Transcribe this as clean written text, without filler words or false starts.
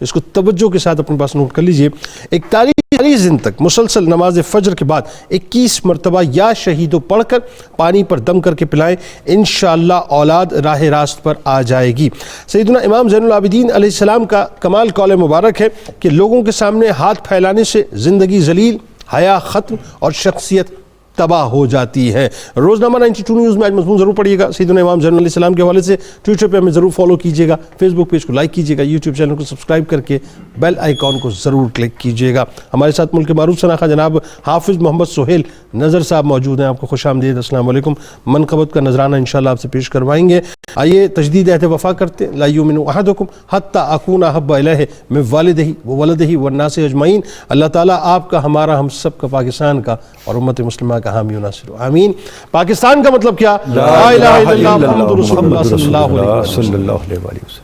اس کو توجہ کے ساتھ اپنے پاس نوٹ کر لیجئے. 41 دن تک مسلسل نماز فجر کے بعد 21 مرتبہ یا شہیدو پڑھ کر پانی پر دم کر کے پلائیں، انشاءاللہ اولاد راہ راست پر آ جائے گی. سیدنا امام زین العابدین علیہ السلام کا کمال قول مبارک ہے کہ لوگوں کے سامنے ہاتھ پھیلانے سے زندگی ذلیل، حیا ختم اور شخصیت تباہ ہو جاتی ہے. روزنامہ 92 نیوز میں آج مضمون ضرور پڑھیے گا سیدنا امام زین علیہ السلام کے حوالے سے. ٹویٹر پہ ہمیں ضرور فالو کیجیے گا، فیس بک پیج کو لائک کیجیے گا، یوٹیوب چینل کو سبسکرائب کر کے بیل آئیکن کو ضرور کلک کیجیے گا. ہمارے ساتھ ملک کے معروف شناخت جناب حافظ محمد سہیل نظر صاحب موجود ہیں. آپ کو خوش آمدید، السلام علیکم. منقبت کا نذرانہ انشاءاللہ آپ سے پیش کروائیں گے. آئیے تجدید عہد وفا کرتے ہیں. لا یؤمن احدکم حتی اکون احب الیہ من والدہ وولدہ والناس اجمعین. اللہ تعالیٰ آپ کا، ہمارا، ہم سب کا، پاکستان کا اور امت مسلمہ کا حامی و ناصر ہو. آمین. پاکستان کا مطلب کیا؟ لا الہ الا اللہ محمد رسول اللہ صلی اللہ علیہ وسلم.